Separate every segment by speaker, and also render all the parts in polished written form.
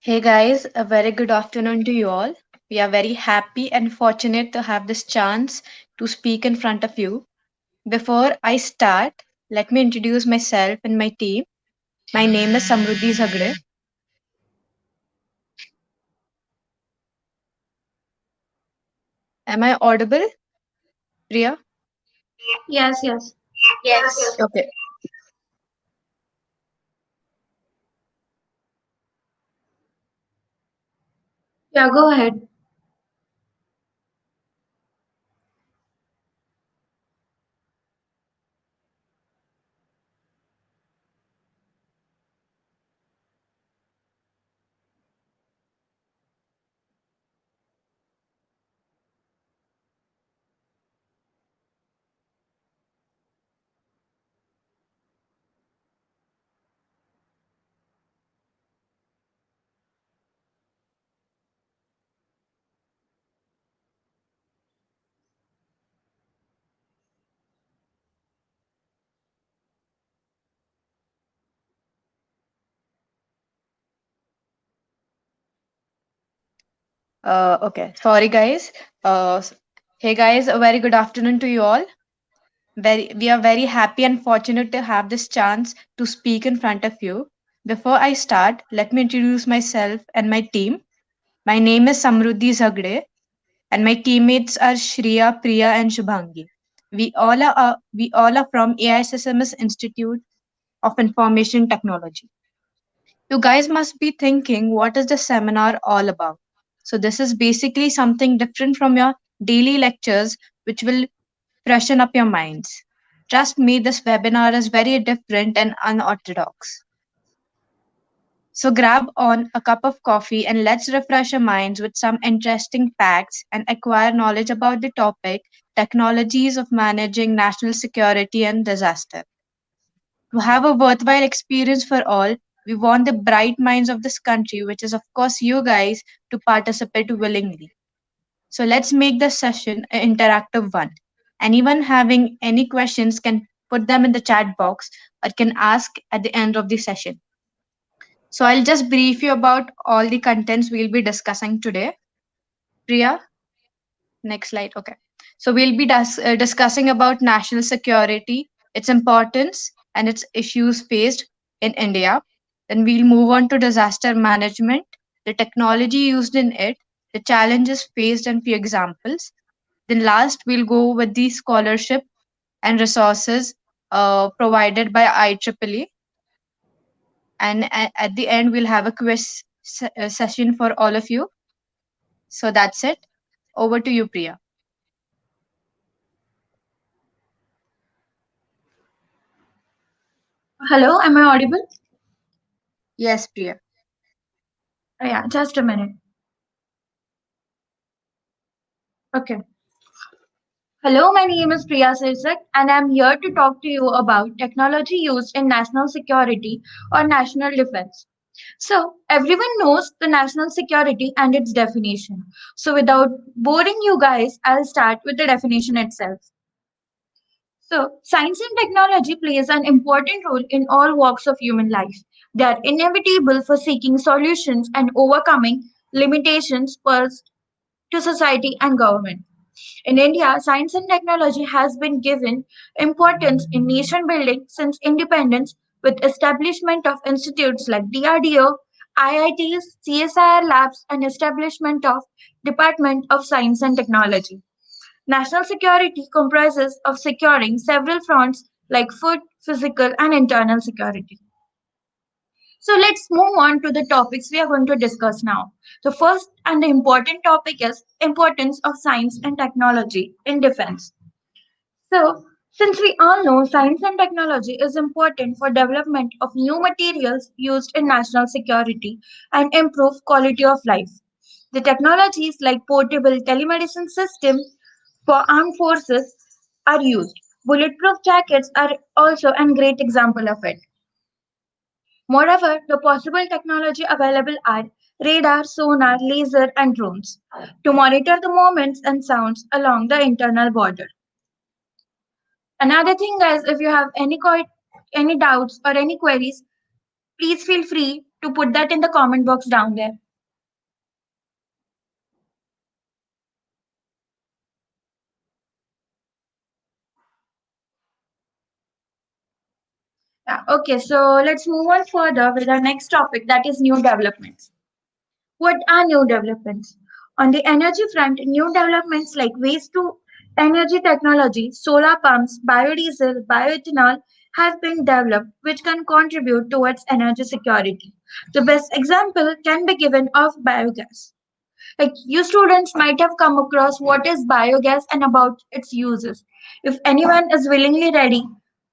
Speaker 1: Hey guys, a very good afternoon to you all. We are very happy and fortunate to have this chance to speak in front of you. Before I start, let me introduce myself and my team. My name is Samruddhi Zagde. Am I audible, Priya?
Speaker 2: Yes, yes.
Speaker 3: Yes.
Speaker 1: Okay.
Speaker 2: Yeah, go ahead.
Speaker 1: Okay. Sorry guys. Hey guys, a very good afternoon to you all. We are very happy and fortunate to have this chance to speak in front of you. Before I start, let me introduce myself and my team. My name is Samruddhi Zagde, and my teammates are Shriya, Priya, and Shubhangi. We all are from AISSMS Institute of Information Technology. You guys must be thinking, what is the seminar all about? So this is basically something different from your daily lectures, which will freshen up your minds. Trust me, this webinar is very different and unorthodox. So grab on a cup of coffee and let's refresh our minds with some interesting facts and acquire knowledge about the topic technologies of managing national security and disaster. To have a worthwhile experience for all, we want the bright minds of this country, which is, of course, you guys, to participate willingly. So let's make the session an interactive one. Anyone having any questions can put them in the chat box or can ask at the end of the session. So I'll just brief you about all the contents we'll be discussing today. Priya, next slide. Okay. So we'll be discussing about national security, its importance, and its issues faced in India. Then we'll move on to disaster management, the technology used in it, the challenges faced, and few examples. Then last, we'll go with the scholarship and resources provided by IEEE. And at the end, we'll have a session for all of you. So that's it. Over to you, Priya.
Speaker 2: Hello, am I audible?
Speaker 1: Yes, Priya.
Speaker 2: Yeah, just a minute. Okay. Hello, my name is Priya Sirsak, and I'm here to talk to you about technology used in national security or national defense. So, everyone knows the national security and its definition. So, without boring you guys, I'll start with the definition itself. So, science and technology plays an important role in all walks of human life. They are inevitable for seeking solutions and overcoming limitations posed to society and government. In India, science and technology has been given importance in nation building since independence with establishment of institutes like DRDO, IITs, CSIR labs and establishment of Department of Science and Technology. National security comprises of securing several fronts like food, physical and internal security. So let's move on to the topics we are going to discuss now. The first and the important topic is importance of science and technology in defense. So, since we all know science and technology is important for development of new materials used in national security and improve quality of life. The technologies like portable telemedicine system for armed forces are used. Bulletproof jackets are also a great example of it. Moreover, the possible technology available are radar, sonar, laser, and drones to monitor the movements and sounds along the internal border. Another thing, guys, if you have any doubts or any queries, Please feel free to put that in the comment box down there. Yeah, okay, so let's move on further with our next topic, that is new developments. What are new developments? On the energy front, new developments like waste to energy technology, solar pumps, biodiesel, bioethanol have been developed which can contribute towards energy security. The best example can be given of biogas. Like you students might have come across what is biogas and about its uses. If anyone is willingly ready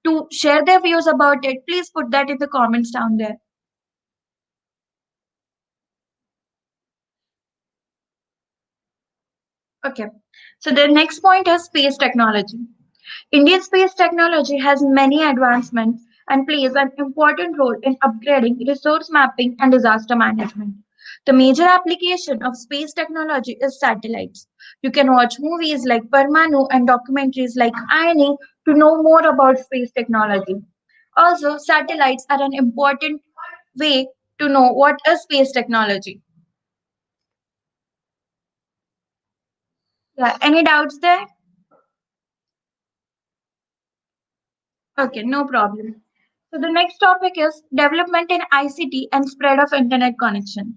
Speaker 2: to share their views about it, please put that in the comments down there. Okay. So the next point is space technology. Indian space technology has many advancements and plays an important role in upgrading resource mapping and disaster management. The major application of space technology is satellites. You can watch movies like Parmanu and documentaries like IEEE to know more about space technology. Also, satellites are an important way to know what is space technology. Yeah, any doubts there? Okay, no problem. So the next topic is development in ICT and spread of internet connection.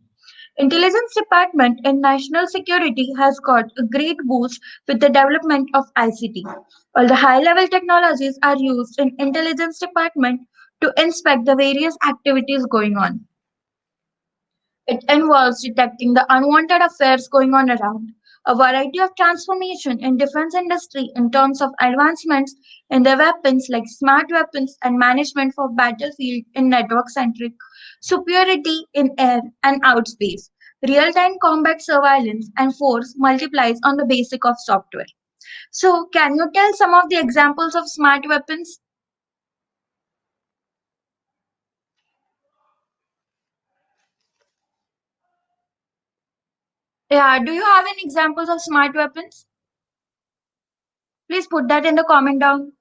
Speaker 2: Intelligence Department in National Security has got a great boost with the development of ICT. All the high-level technologies are used in Intelligence Department to inspect the various activities going on. It involves detecting the unwanted affairs going on around. A variety of transformation in defense industry in terms of advancements in their weapons like smart weapons and management for battlefield in network-centric, superiority in air and outspace, real-time combat surveillance and force multiplies on the basic of software. So can you tell some of the examples of smart weapons? Yeah, do you have any examples of smart weapons? Please put that in the comment down.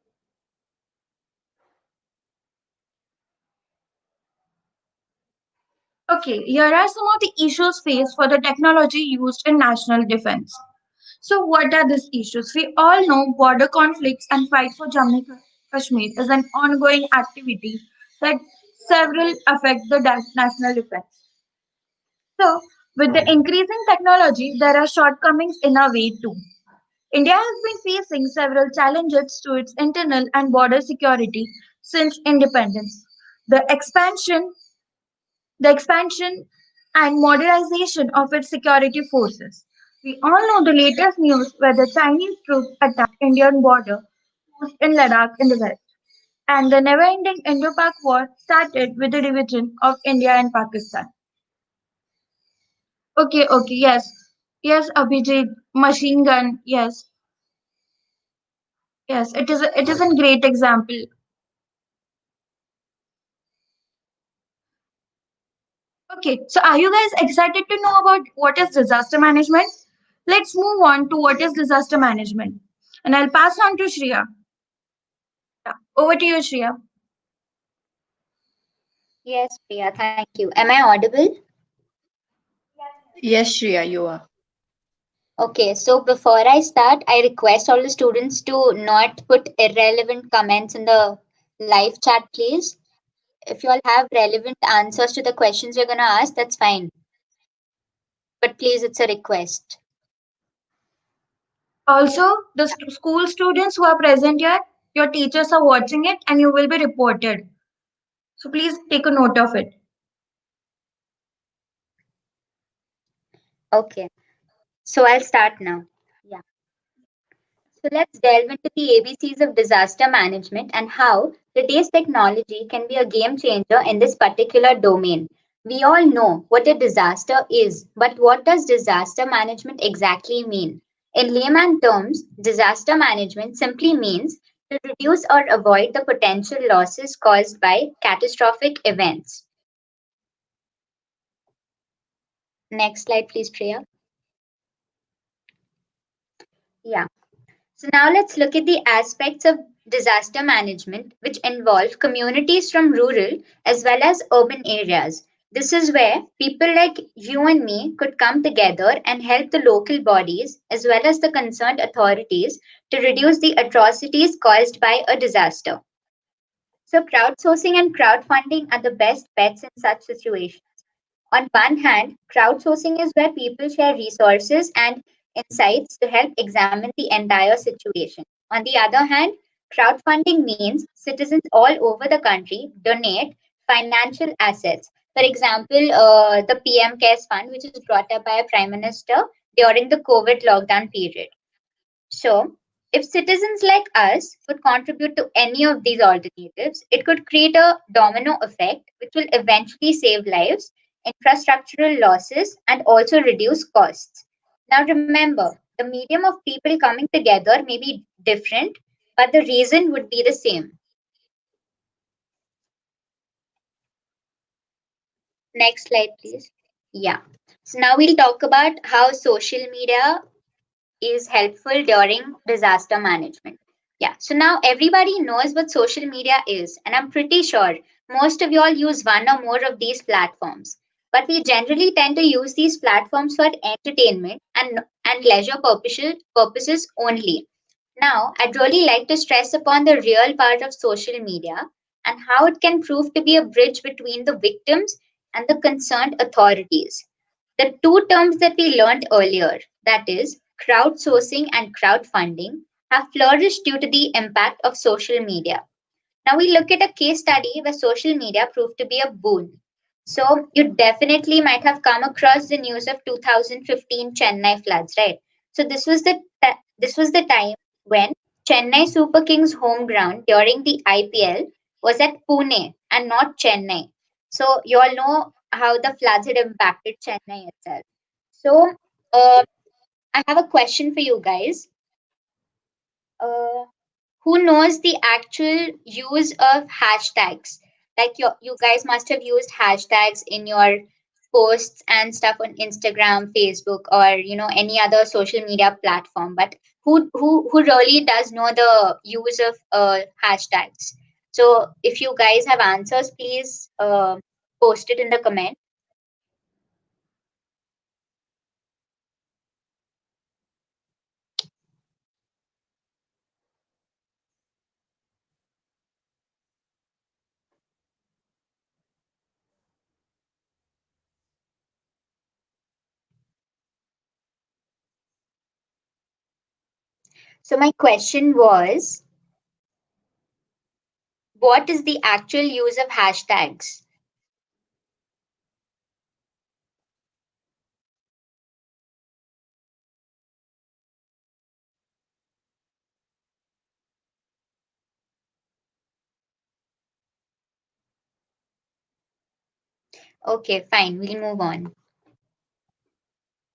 Speaker 2: Okay, here are some of the issues faced for the technology used in national defense. So, what are these issues? We all know border conflicts and fight for Jammu and Kashmir is an ongoing activity that several affect the national defense. So, with the increasing technology, there are shortcomings in our way too. India has been facing several challenges to its internal and border security since independence. The expansion the expansion and modernization of its security forces. We all know the latest news where the Chinese troops attacked Indian border post in Ladakh in the west. And the never-ending Indo-Pak war started with the division of India and Pakistan. Okay, yes. Yes, Abhijit, machine gun, yes. Yes, it is a great example. Okay, so are you guys excited to know about what is disaster management? Let's move on to what is disaster management. And I'll pass on to Shreya. Yeah, over to you, Shreya.
Speaker 3: Yes, Priya, thank you. Am I audible?
Speaker 1: Yes, Shreya, you are.
Speaker 3: Okay, so before I start, I request all the students to not put irrelevant comments in the live chat, please. If you all have relevant answers to the questions you're going to ask, that's fine. But please, it's a request.
Speaker 2: Also, the school students who are present here, your teachers are watching it and you will be reported. So please take a note of it.
Speaker 3: Okay, so I'll start now. Yeah. So let's delve into the ABCs of disaster management and how today's technology can be a game changer in this particular domain. We all know what a disaster is, but what does disaster management exactly mean? In layman terms, disaster management simply means to reduce or avoid the potential losses caused by catastrophic events. Next slide, please, Priya. Yeah. So now let's look at the aspects of disaster management, which involve communities from rural as well as urban areas. This is where people like you and me could come together and help the local bodies as well as the concerned authorities to reduce the atrocities caused by a disaster. So, crowdsourcing and crowdfunding are the best bets in such situations. On one hand, crowdsourcing is where people share resources and insights to help examine the entire situation. On the other hand, crowdfunding means citizens all over the country donate financial assets. For example, the PM Cares Fund, which is brought up by a Prime Minister during the COVID lockdown period. So, if citizens like us would contribute to any of these alternatives, it could create a domino effect which will eventually save lives, infrastructural losses, and also reduce costs. Now, remember, the medium of people coming together may be different, but the reason would be the same. Next slide, please. Yeah. So, now we'll talk about how social media is helpful during disaster management. Yeah, so now everybody knows what social media is, and I'm pretty sure most of you all use one or more of these platforms. But we generally tend to use these platforms for entertainment and leisure purposes only. Now, I'd really like to stress upon the real part of social media and how it can prove to be a bridge between the victims and the concerned authorities. The two terms that we learned earlier, that is, crowdsourcing and crowdfunding, have flourished due to the impact of social media. Now we look at a case study where social media proved to be a boon. So you definitely might have come across the news of 2015 Chennai floods, right? So this was the time when Chennai Super Kings home ground during the IPL was at Pune and not Chennai. So you all know how the floods had impacted Chennai itself. So uh, I have a question for you guys. Uh, who knows the actual use of hashtags? Like you guys must have used hashtags in your posts and stuff on Instagram, Facebook, or any other social media platform. But who really does know the use of hashtags? So if you guys have answers, please post it in the comment. So my question was, what is the actual use of hashtags? Okay, fine, we'll move on.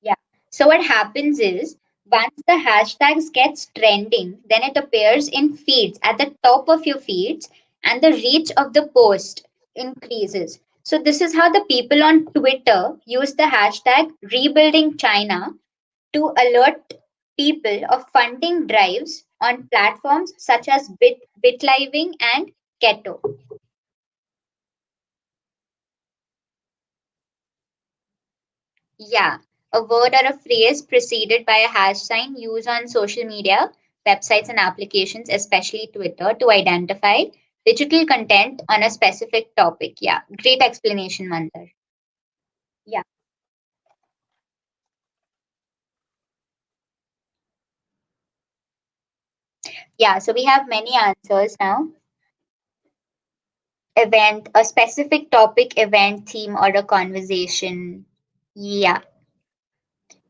Speaker 3: Yeah. So what happens is once the hashtags gets trending, then it appears in feeds at the top of your feeds and the reach of the post increases. So this is how the people on Twitter use the hashtag rebuilding China to alert people of funding drives on platforms such as Bitliving and Keto. Yeah, a word or a phrase preceded by a hash sign used on social media, websites, and applications, especially Twitter, to identify digital content on a specific topic. Yeah, great explanation, Mandar. Yeah, yeah. So we have many answers now. Event, a specific topic, event, theme, or a conversation. Yeah,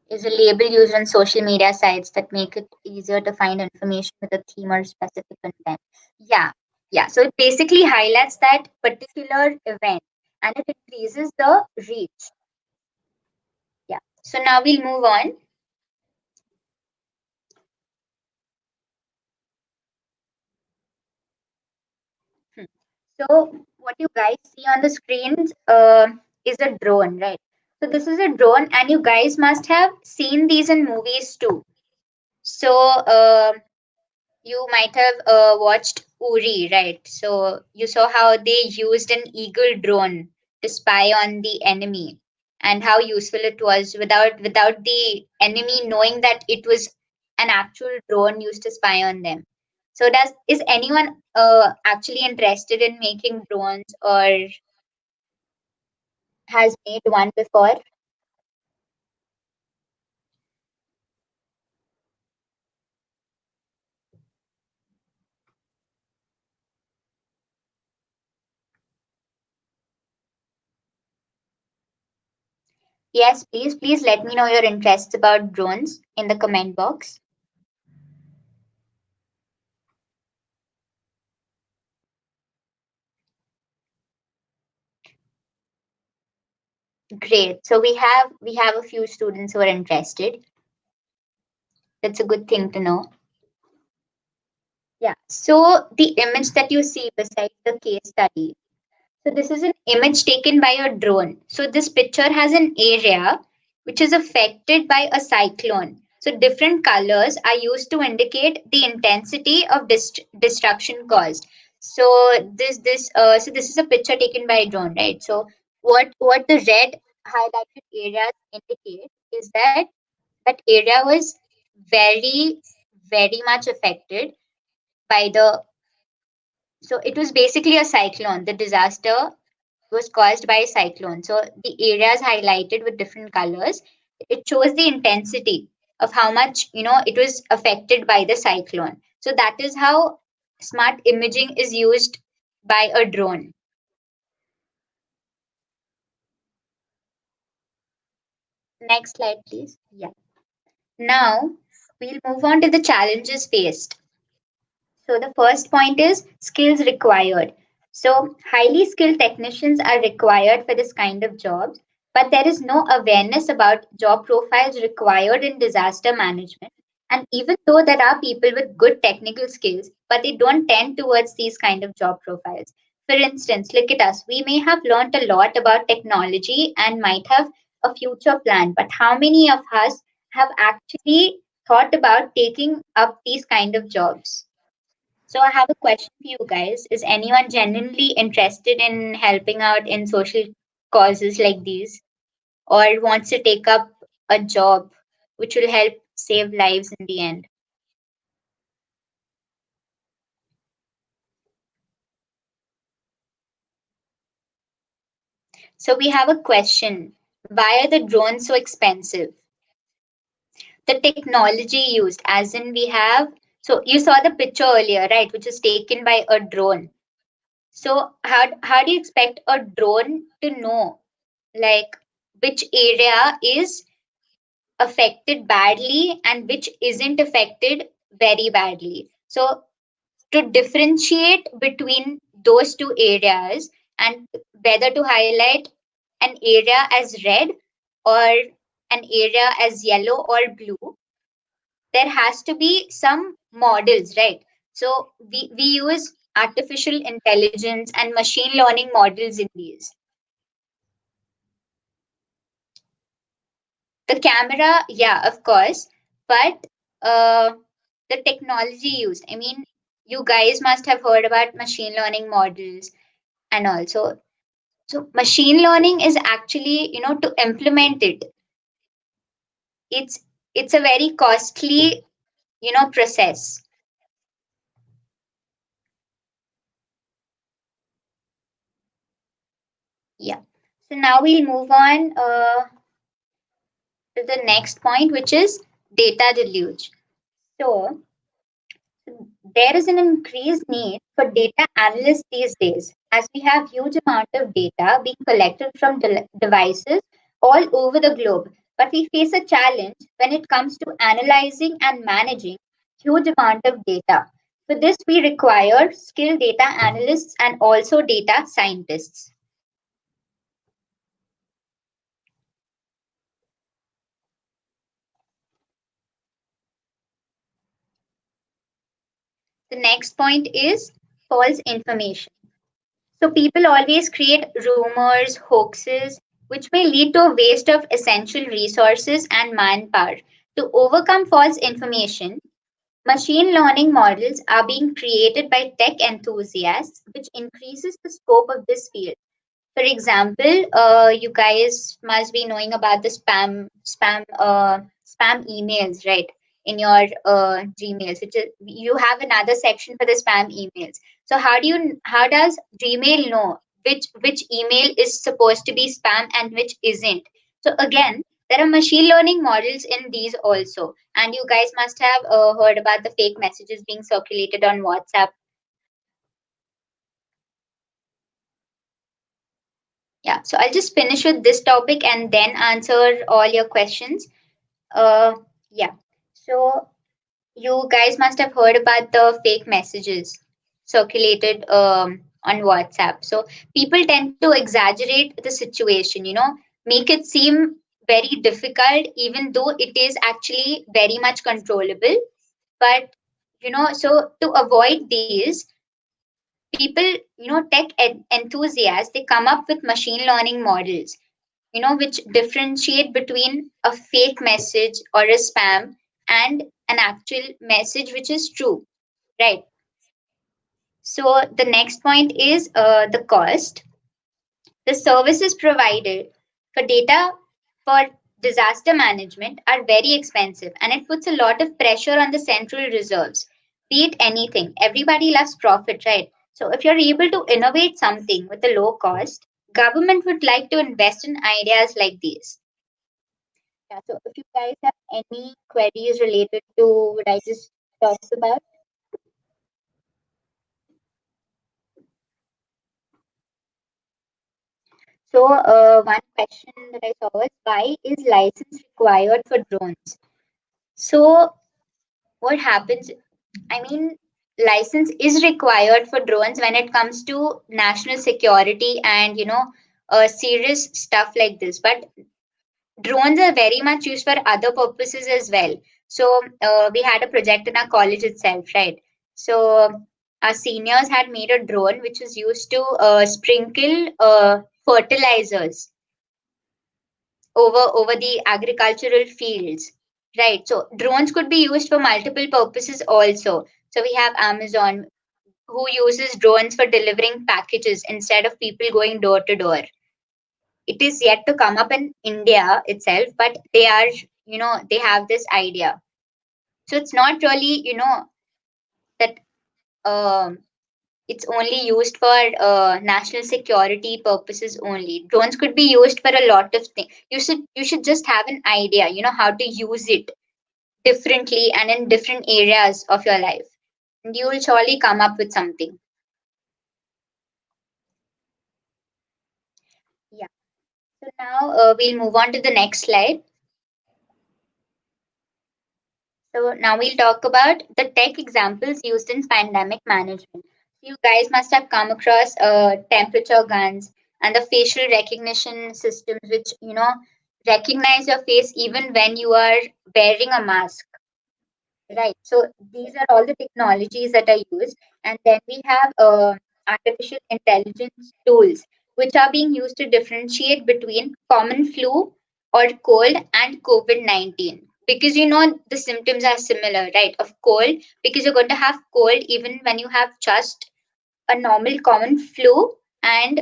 Speaker 3: is a label used on social media sites that make it easier to find information with a theme or specific content. Yeah, yeah. So it basically highlights that particular event and it increases the reach. Yeah. So now we'll move on. Hmm. So what you guys see on the screens is a drone, right? So this is a drone, and you guys must have seen these in movies too. So You might have watched Uri, right? So you saw how they used an eagle drone to spy on the enemy, and how useful it was without the enemy knowing that it was an actual drone used to spy on them. So does is anyone actually interested in making drones or has made one before? Yes, please let me know your interests about drones in the comment box. Great. So we have a few students who are interested. That's a good thing to know. Yeah. So the image that you see beside the case study. So this is an image taken by a drone. So this picture has an area which is affected by a cyclone. So different colors are used to indicate the intensity of destruction caused. So this is a picture taken by a drone, right? So what the red highlighted areas indicate is that that area was very very much affected by the, so it was basically a cyclone. The disaster was caused by a cyclone. So the areas highlighted with different colors, it shows the intensity of how much, it was affected by the cyclone. So that is how smart imaging is used by a drone. Next slide, please. Yeah. Now we'll move on to the challenges faced. So the first point is skills required. So highly skilled technicians are required for this kind of jobs, but there is no awareness about job profiles required in disaster management. And even though there are people with good technical skills, but they don't tend towards these kind of job profiles. For instance, look at us. We may have learned a lot about technology and might have a future plan, but how many of us have actually thought about taking up these kind of jobs? So I have a question for you guys. Is anyone genuinely interested in helping out in social causes like these, or wants to take up a job which will help save lives in the end? So we have a question. Why are the drones so expensive? The technology used, as in we have, so you saw the picture earlier, right, which was taken by a drone. So how do you expect a drone to know like which area is affected badly and which isn't affected very badly? So, to differentiate between those two areas and whether to highlight an area as red or an area as yellow or blue, there has to be some models, right? So, we use artificial intelligence and machine learning models in these. The camera, yeah, of course, but uh, the technology used. I mean, you guys must have heard about machine learning models and also. So machine learning is actually, to implement it, it's it's a very costly, process. Yeah. So now we'll move on to the next point, which is data deluge. So there is an increased need for data analysts these days, as we have huge amount of data being collected from devices all over the globe. But we face a challenge when it comes to analyzing and managing huge amount of data. For this, we require skilled data analysts and also data scientists. The next point is false information. So people always create rumors, hoaxes, which may lead to a waste of essential resources and manpower. To overcome false information, Machine learning models are being created by tech enthusiasts, which increases the scope of this field. For example, you guys must be knowing about the spam emails, right? In your Gmails, which is you have another section for the spam emails. So how does Gmail know which email is supposed to be spam and which isn't? So again, there are machine learning models in these also, and you guys must have heard about the fake messages being circulated on WhatsApp. Yeah, so I'll just finish with this topic and then answer all your questions. Uh, yeah. So you guys must have heard about the fake messages circulated on WhatsApp. So people tend to exaggerate the situation, make it seem very difficult, even though it is actually very much controllable. But so to avoid these, people, enthusiasts, they come up with machine learning models, which differentiate between a fake message or a spam and an actual message which is true, right? So the next point is the cost. The services provided for data for disaster management are very expensive, and it puts a lot of pressure on the central reserves. Be it anything, everybody loves profit, right? So if you're able to innovate something with a low cost, government would like to invest in ideas like these. Yeah, so if you guys have any queries related to what I just talked about. So one question that I saw was, why is license required for drones? So what happens? I mean, license is required for drones when it comes to national security and serious stuff like this. But drones are very much used for other purposes as well. So we had a project in our college itself, right? So our seniors had made a drone which was used to sprinkle fertilizers over the agricultural fields, right? So drones could be used for multiple purposes also. So we have Amazon, who uses drones for delivering packages instead of people going door to door. It is yet to come up in India itself, but they are, they have this idea. So it's not really, that um, it's only used for national security purposes only. Drones could be used for a lot of things. You should just have an idea, how to use it differently and in different areas of your life, and you will surely come up with something. Yeah. So now we'll move on to the next slide. So now we'll talk about the tech examples used in pandemic management. You guys must have come across temperature guns and the facial recognition systems, which recognize your face even when you are wearing a mask. Right. So these are all the technologies that are used. And then we have artificial intelligence tools, which are being used to differentiate between common flu or cold and COVID-19. Because the symptoms are similar, right? Of cold, because you're going to have cold even when you have just a normal common flu, and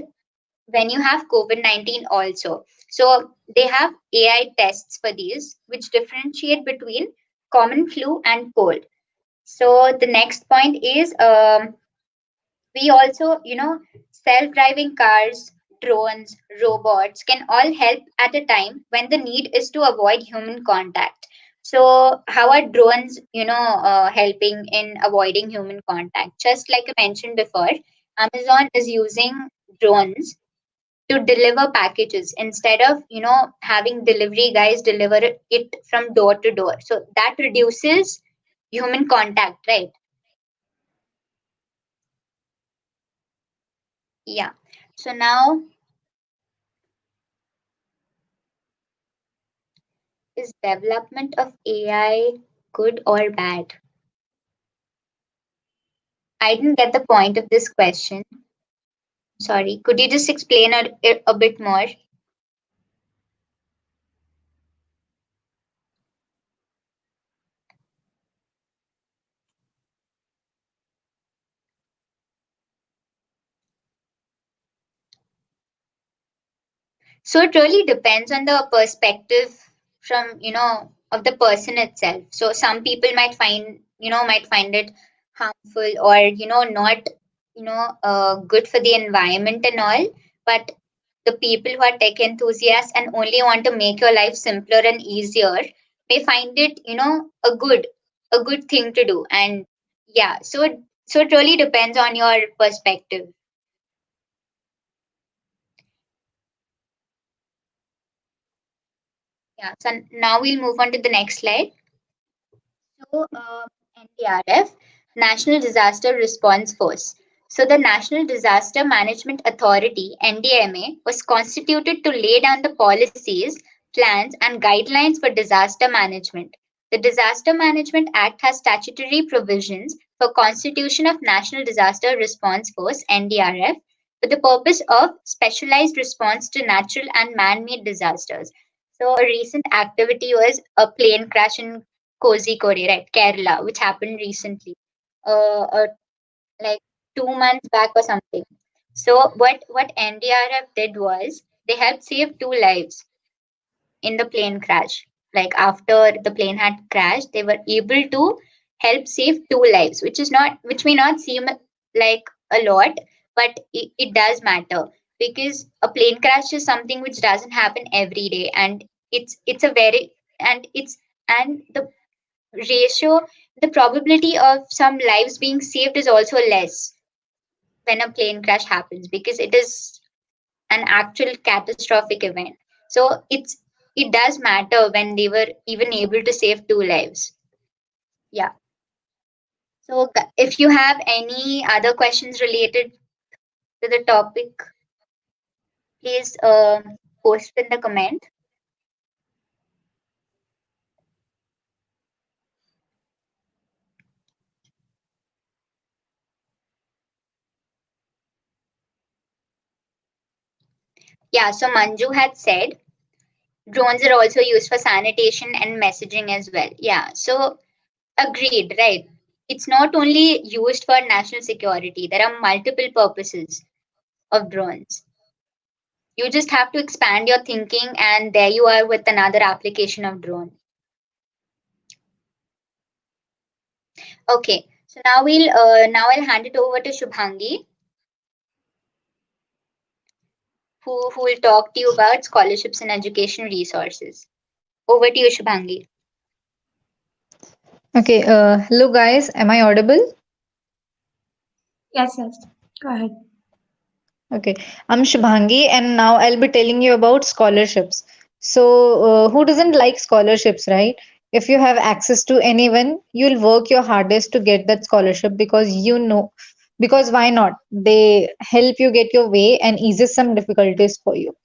Speaker 3: when you have COVID-19 also. So they have AI tests for these, which differentiate between common flu and cold. So the next point is we also, self-driving cars, drones, robots can all help at a time when the need is to avoid human contact. So how are drones, helping in avoiding human contact? Just like I mentioned before, Amazon is using drones to deliver packages instead of having delivery guys deliver it from door to door, so that reduces human contact, right? Yeah. So now, is development of AI good or bad? I didn't get the point of this question. Sorry, could you just explain a bit more? So it really depends on the perspective from, of the person itself. So some people might find it harmful, or, not, good for the environment and all. But the people who are tech enthusiasts and only want to make your life simpler and easier may find it, a good thing to do. And yeah, so it really depends on your perspective. Yeah. So now we'll move on to the next slide. So, NDRF, National Disaster Response Force. So, the National Disaster Management Authority, NDMA, was constituted to lay down the policies, plans, and guidelines for disaster management. The Disaster Management Act has statutory provisions for constitution of National Disaster Response Force, NDRF, for the purpose of specialized response to natural and man-made disasters. So, a recent activity was a plane crash in Kozhikode, right, Kerala, which happened recently, like 2 months back or something. So what NDRF did was they helped save two lives in the plane crash. Like after the plane had crashed, they were able to help save two lives, which may not seem like a lot, but it does matter, because a plane crash is something which doesn't happen every day, and it's a very and it's and the ratio, the probability of some lives being saved is also less when a plane crash happens, because it is an actual catastrophic event. So it does matter when they were even able to save two lives. Yeah. So if you have any other questions related to the topic, please post in the comment. Yeah. So Manju had said drones are also used for sanitation and messaging as well. Yeah. So agreed, right? It's not only used for national security. There are multiple purposes of drones. You just have to expand your thinking, and there you are with another application of drone. Okay, so now I'll hand it over to Shubhangi, who will talk to you about scholarships and education resources. Over to you, Shubhangi.
Speaker 1: Okay, hello guys, am I audible?
Speaker 2: Yes, yes. Go ahead.
Speaker 1: Okay, I'm Shubhangi, and now I'll be telling you about scholarships. So, who doesn't like scholarships, right? If you have access to anyone, you'll work your hardest to get that scholarship because because why not? They help you get your way and eases some difficulties for you.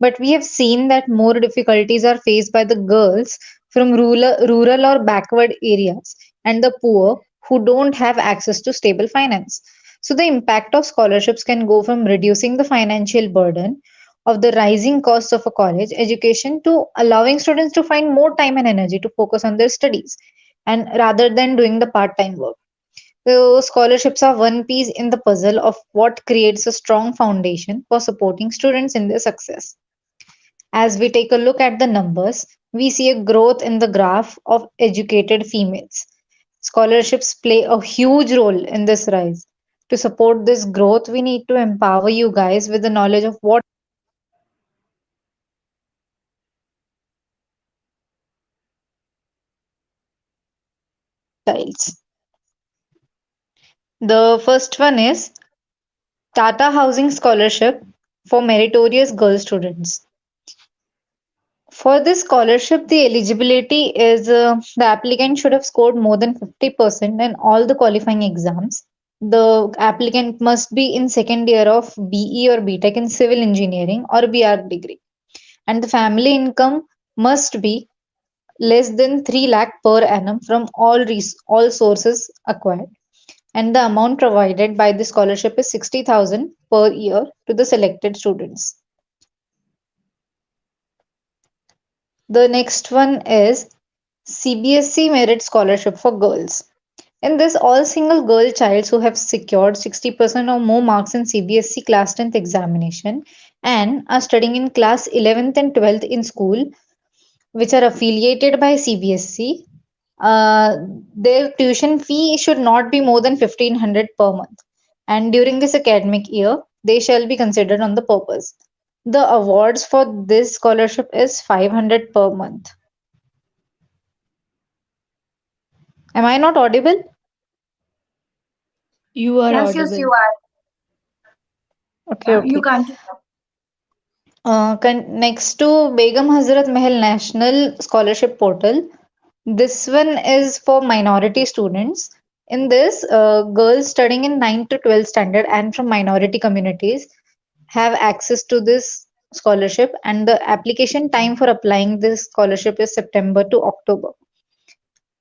Speaker 1: But we have seen that more difficulties are faced by the girls from rural or backward areas and the poor who don't have access to stable finance. So, the impact of scholarships can go from reducing the financial burden of the rising costs of a college education to allowing students to find more time and energy to focus on their studies and rather than doing the part time work. So, scholarships are one piece in the puzzle of what creates a strong foundation for supporting students in their success. As we take a look at the numbers, we see a growth in the graph of educated females. Scholarships play a huge role in this rise. To support this growth, we need to empower you guys with the knowledge of what styles. The first one is Tata Housing Scholarship for meritorious girl students. For this scholarship, the eligibility is the applicant should have scored more than 50% in all the qualifying exams. The applicant must be in second year of BE or BTech in civil engineering or BR degree. And the family income must be less than 3 lakh per annum from all sources acquired. And the amount provided by the scholarship is 60,000 per year to the selected students. The next one is CBSE Merit Scholarship for Girls. In this, all single girl childs who have secured 60% or more marks in CBSE Class 10th examination
Speaker 4: and are studying in class 11th and 12th in school which are affiliated by CBSE, uh, their tuition fee should not be more than 1500 per month. And during this academic year, they shall be considered on the purpose. The awards for this scholarship is 500 per month. Am I not audible?
Speaker 1: You are
Speaker 2: Yes,
Speaker 1: audible.
Speaker 2: you are.
Speaker 4: Okay,
Speaker 2: You
Speaker 4: okay.
Speaker 2: continue.
Speaker 4: Next to Begum Hazrat Mahal National Scholarship Portal, this one is for minority students. In this, girls studying in 9 to 12 standard and from minority communities have access to this scholarship, and the application time for applying this scholarship is September to October.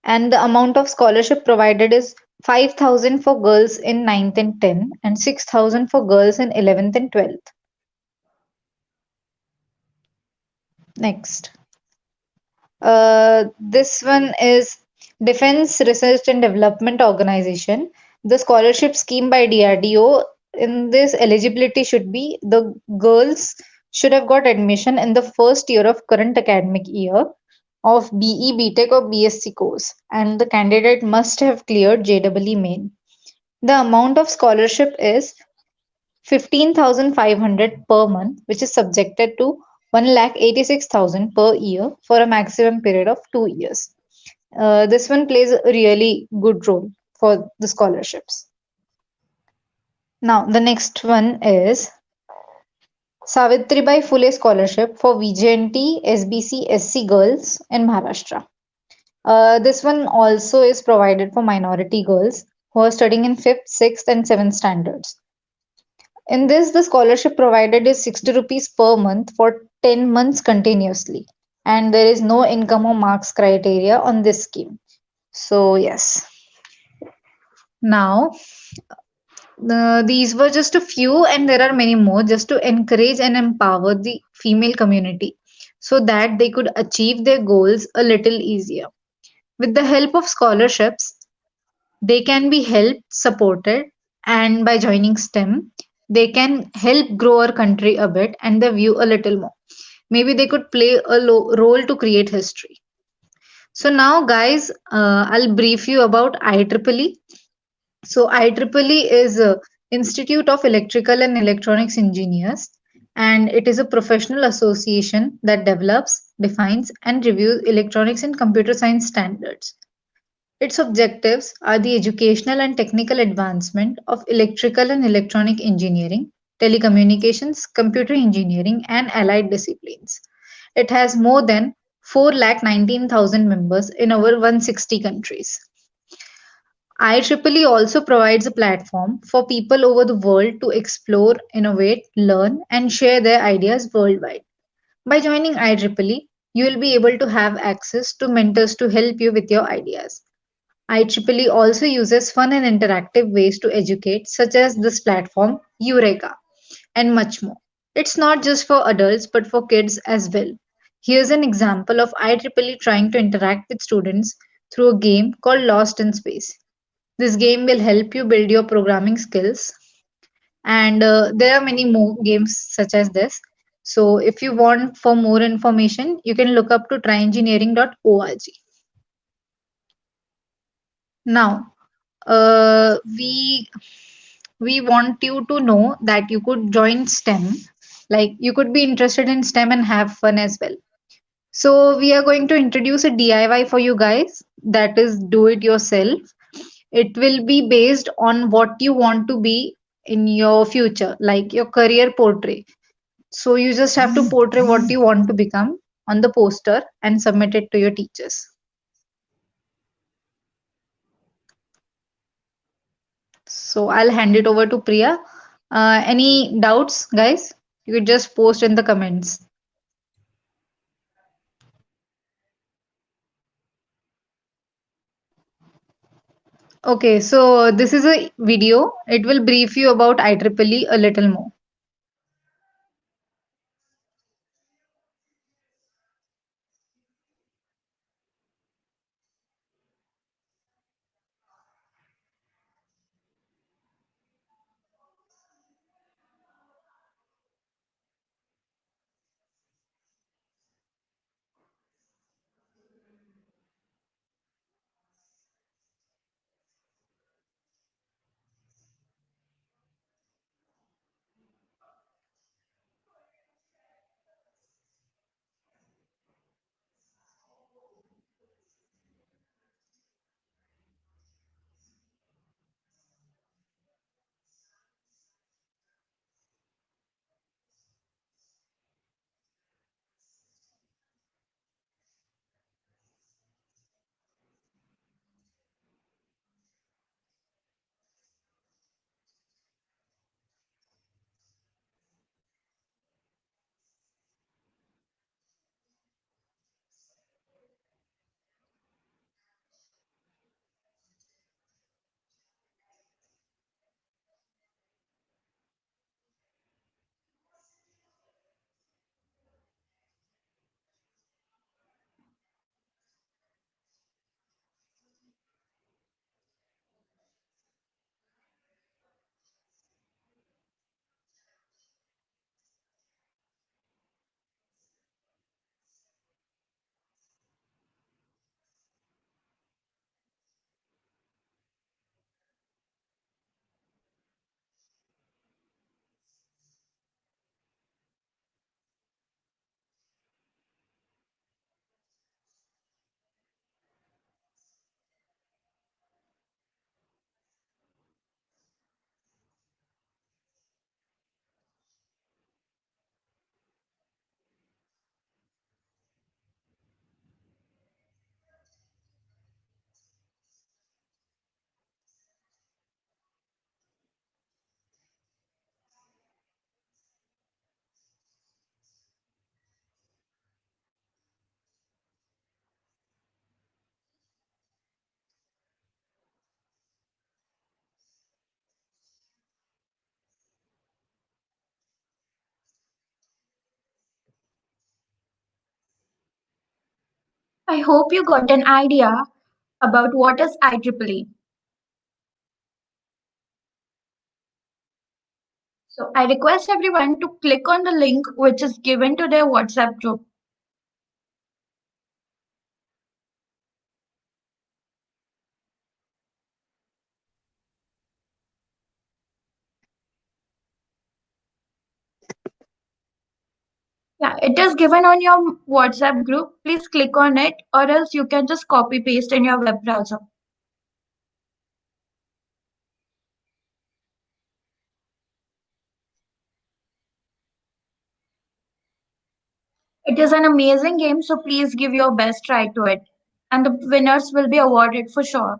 Speaker 4: And the amount of scholarship provided is 5,000 for girls in 9th and 10th and 6,000 for girls in 11th and 12th. Next. This one is Defense Research and Development Organization. The scholarship scheme by DRDO. In this, eligibility should be the girls should have got admission in the first year of current academic year of BE, BTech or BSc course, and the candidate must have cleared JEE main. The amount of scholarship is 15,500 per month, which is subjected to 1,86,000 per year for a maximum period of 2 years. This one plays a really good role for the scholarships. Now, the next one is Savitribai Phule Scholarship for VJNT SBC SC girls in Maharashtra. This one also is provided for minority girls who are studying in 5th, 6th, and 7th standards. In this, the scholarship provided is 60 rupees per month for 10 months continuously, and there is no income or marks criteria on this scheme. So, yes. Now, these were just a few, and there are many more just to encourage and empower the female community so that they could achieve their goals a little easier. With the help of scholarships, they can be helped, supported, and by joining STEM, they can help grow our country a bit and the view a little more. Maybe they could play a role to create history. So now, guys, I'll brief you about IEEE. So IEEE is a Institute of Electrical and Electronics Engineers, and it is a professional association that develops, defines, and reviews electronics and computer science standards. Its objectives are the educational and technical advancement of electrical and electronic engineering, telecommunications, computer engineering, and allied disciplines. It has more than 4,19,000 members in over 160 countries. IEEE also provides a platform for people over the world to explore, innovate, learn, and share their ideas worldwide. By joining IEEE, you will be able to have access to mentors to help you with your ideas. IEEE also uses fun and interactive ways to educate, such as this platform, Eureka, and much more. It's not just for adults but for kids as well. Here's an example of IEEE trying to interact with students through a game called Lost in Space. This game will help you build your programming skills, and there are many more games such as this. So, if you want for more information, you can look up to tryengineering.org. Now, we want you to know that you could join STEM, like you could be interested in STEM and have fun as well. So we are going to introduce a DIY for you guys, that is do it yourself. It will be based on what you want to be in your future, like your career portrait. So you just have to portray what you want to become on the poster and submit it to your teachers. So I'll hand it over to Priya. Any doubts, guys? You could just post in the comments. Okay, so this is a video. It will brief you about IEEE a little more.
Speaker 2: I hope you got an idea about what is IEEE. So I request everyone to click on the link which is given to their WhatsApp group. Yeah, it is given on your WhatsApp group. Please click on it, or else you can just copy paste in your web browser. It is an amazing game, so please give your best try to it. And the winners will be awarded for sure.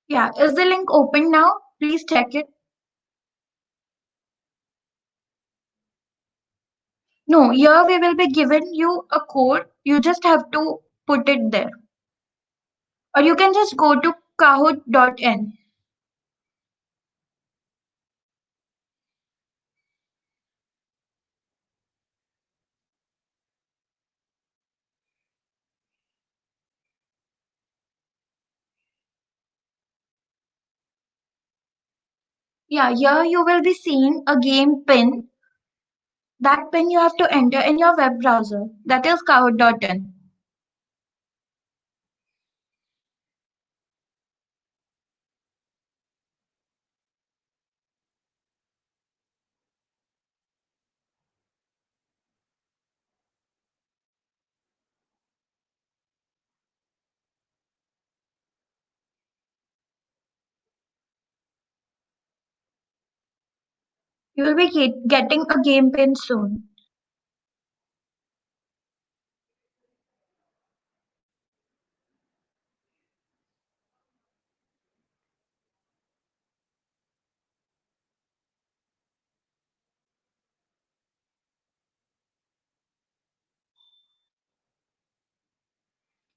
Speaker 2: Yeah, is the link open now? Please check it. No, here we will be giving you a code. You just have to put it there. Or you can just go to kahoot.in. Yeah, here you will be seeing a game pin. That pin you have to enter in your web browser. That is kahoot.in. You will be getting a game pin soon.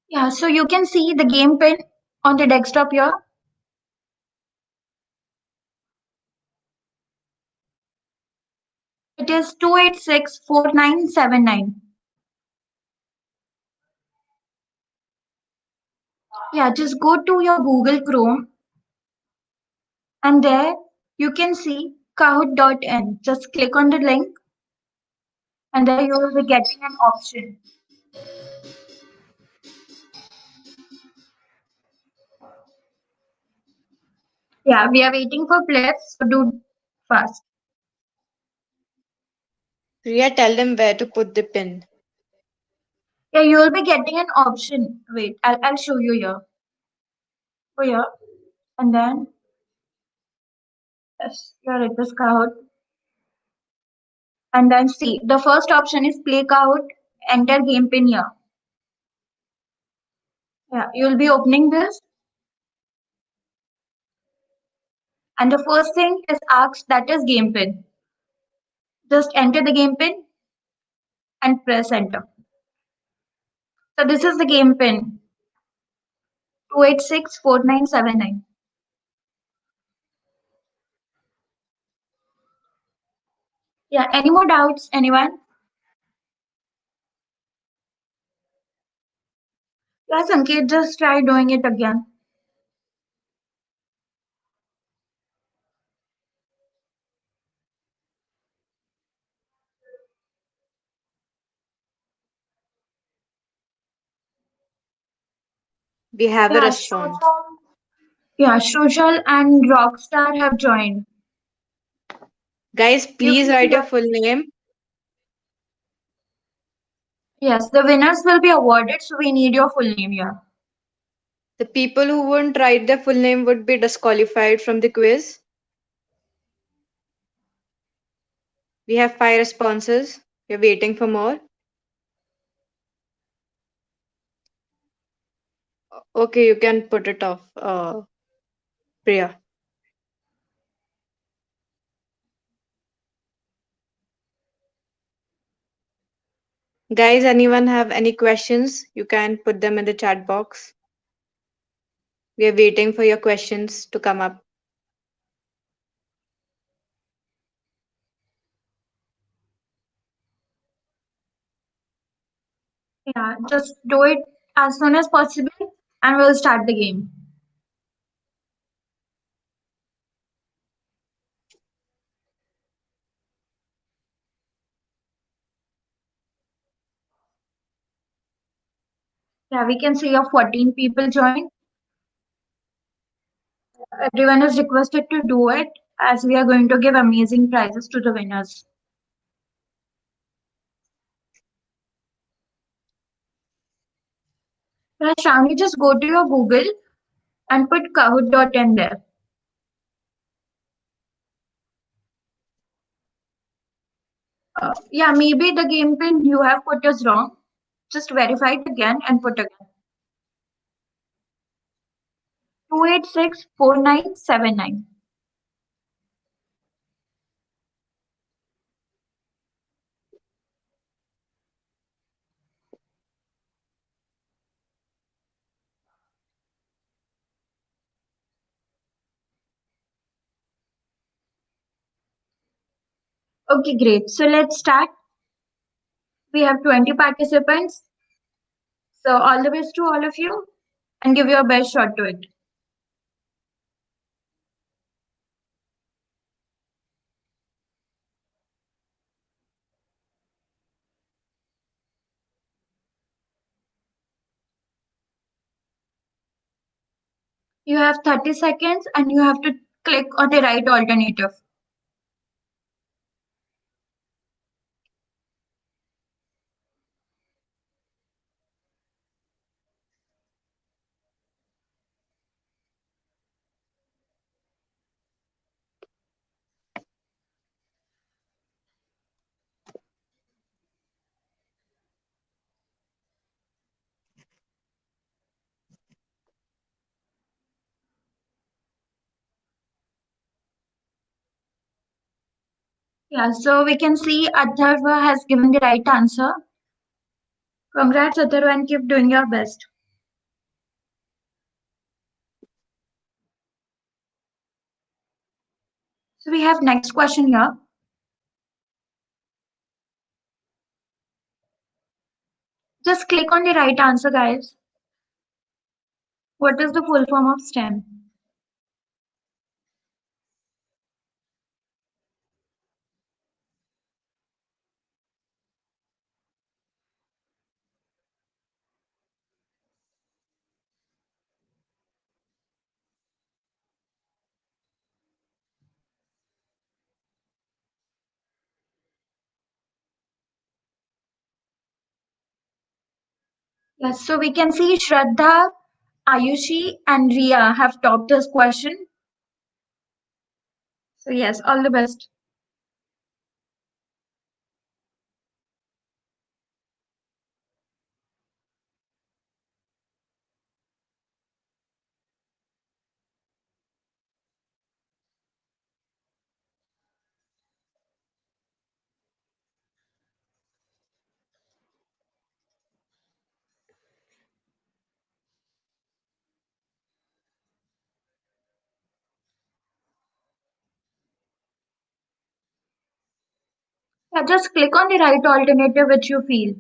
Speaker 2: Yeah, so you can see the game pin on the desktop here. It is 2864979. Yeah, just go to your Google Chrome and there you can see kahoot.in. Just click on the link and there you will be getting an option. Yeah, we are waiting for players, so do fast.
Speaker 1: Priya, tell them where to put the pin.
Speaker 2: Yeah, you will be getting an option. Wait, I'll show you here. Go here and then yes, here it is Kahoot. And then see the first option is play Kahoot, enter game pin here. Yeah, you will be opening this and the first thing is asked that is game pin. Just enter the game pin and press enter. So this is the game pin 2864979. Yeah, any more doubts? Anyone? Yeah, Sanket, just try doing it again.
Speaker 1: We have a
Speaker 2: Yeah,
Speaker 1: response.
Speaker 2: Social and Rockstar have joined.
Speaker 1: Guys,
Speaker 2: You
Speaker 1: please
Speaker 2: can
Speaker 1: write your
Speaker 2: hear.
Speaker 1: full name.
Speaker 2: Yes, the winners will be awarded, so we need your full name here.
Speaker 1: The people who wouldn't write their full name would be disqualified from the quiz. We have 5 responses. We're waiting for more. Okay, you can put it off, Priya. Guys, anyone have any questions? You can put them in the chat box. We are waiting for your questions to come up.
Speaker 2: Yeah, just do it as soon as possible and we'll start the game. Yeah, we can see your 14 people join. Everyone is requested to do it as we are going to give amazing prizes to the winners. Shravani, just go to your Google and put kahoot.in there. Yeah, maybe the game pin you have put is wrong. Just verify it again and put again. 2864979. Okay, great. So let's start. We have 20 participants. So all the best to all of you and give your best shot to it. You have 30 seconds and you have to click on the right alternative. Yeah, so we can see Atharva has given the right answer. Congrats, Atharva, and keep doing your best. So we have next question here. Just click on the right answer, guys. What is the full form of STEM? Yes, so we can see Shraddha, Ayushi, and Ria have topped this question. So yes, all the best. Yeah, just click on the right alternative which you feel.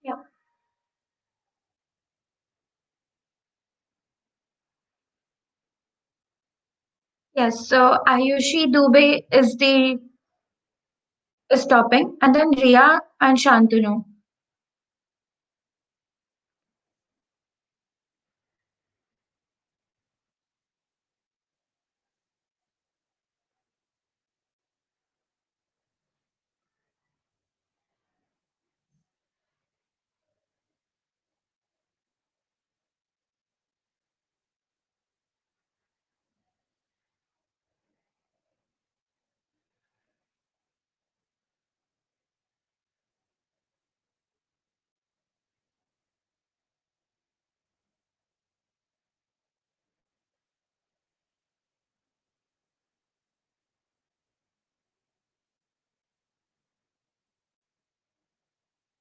Speaker 2: Yeah. Yes, so Ayushi Dubey is topping, and then Ria and Shantanu.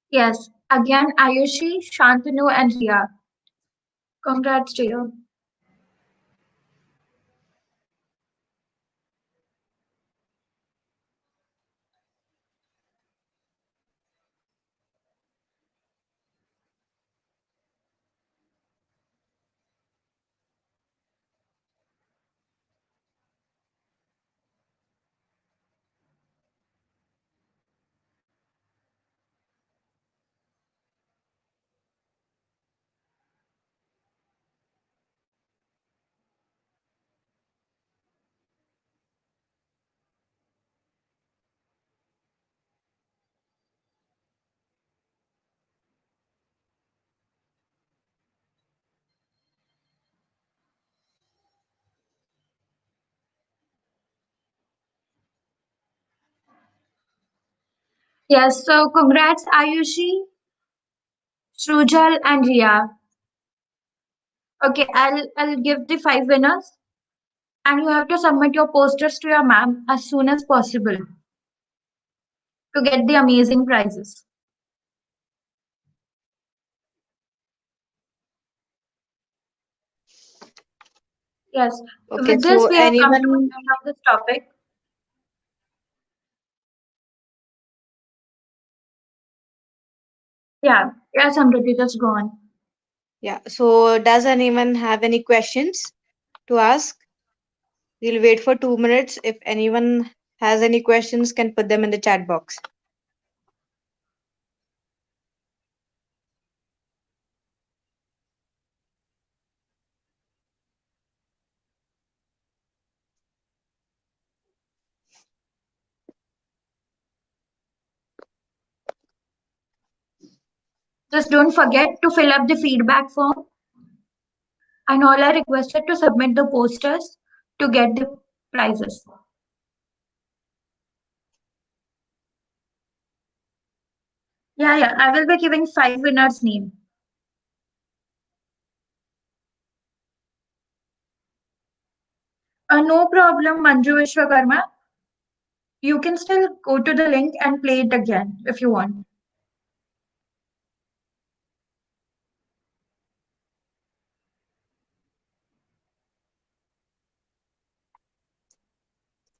Speaker 2: Yes, again Ayushi, Shantanu, and Ria. Congrats to you. Yes, so congrats Ayushi, Shrujal and Ria. Okay, I'll give the five winners and you have to submit your posters to your ma'am as soon as possible to get the amazing prizes. Yes,
Speaker 1: Okay,
Speaker 2: with this
Speaker 1: so
Speaker 2: we have come to the
Speaker 1: anyone,
Speaker 2: end of this topic. Yeah, yes, Amriti, just go on.
Speaker 1: yeah, so does anyone have any questions to ask? We'll wait for 2 minutes. If anyone has any questions, can put them in the chat box.
Speaker 2: Just don't forget to fill up the feedback form and all are requested to submit the posters to get the prizes. Yeah, yeah, I will be giving five winners' name. No problem, Manju Vishwakarma. You can still go to the link and play it again if you want.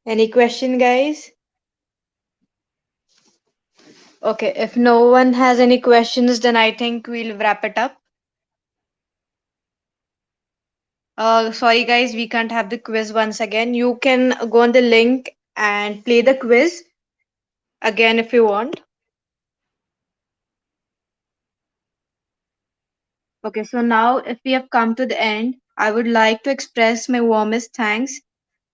Speaker 1: Any question, guys? Okay, if no one has any questions, then I think we'll wrap it up. Sorry, guys, we can't have the quiz once again. You can go on the link and play the quiz again if you want. Okay, so now if we have come to the end, I would like to express my warmest thanks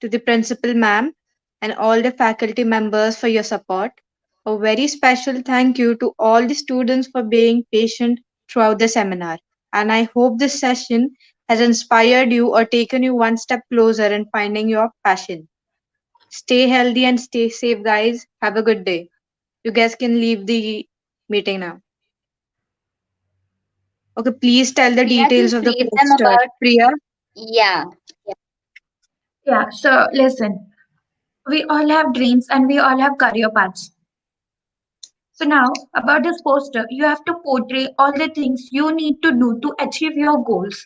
Speaker 1: to the principal ma'am and all the faculty members for your support. A very special thank you to all the students for being patient throughout the seminar. And I hope this session has inspired you or taken you one step closer in finding your passion. Stay healthy and stay safe, guys. Have a good day. You guys can leave the meeting now. Okay, please tell the
Speaker 3: Priya
Speaker 1: details
Speaker 3: can
Speaker 1: of the
Speaker 3: brief them
Speaker 1: poster.
Speaker 3: about,
Speaker 1: Priya?
Speaker 3: yeah.
Speaker 2: Yeah, so listen, we all have dreams and we all have career paths. So now, about this poster, you have to portray all the things you need to do to achieve your goals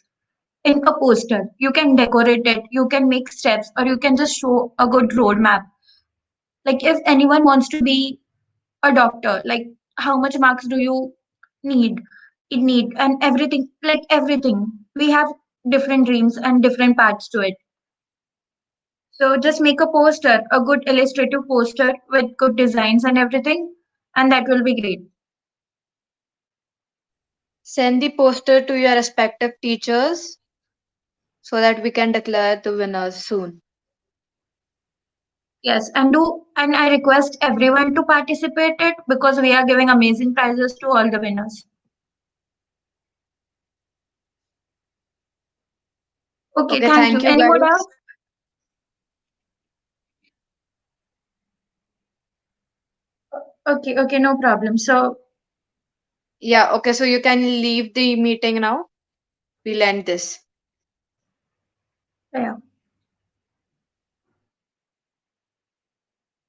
Speaker 2: in a poster. You can decorate it, you can make steps, or you can just show a good roadmap. Like if anyone wants to be a doctor, like how much marks do you need? It need and everything, like everything. We have different dreams and different paths to it. So just make a poster, a good illustrative poster with good designs and everything, and that will be great.
Speaker 1: Send the poster to your respective teachers so that we can declare the winners soon.
Speaker 2: Yes, and I request everyone to participate it because we are giving amazing prizes to all the winners. Okay,
Speaker 1: Okay,
Speaker 2: thank
Speaker 1: thank
Speaker 2: you.
Speaker 1: you
Speaker 2: Any more
Speaker 1: guys.
Speaker 2: doubts? Okay, okay, no problem. So
Speaker 1: Yeah, okay, so you can leave the meeting now. We'll end this.
Speaker 2: yeah.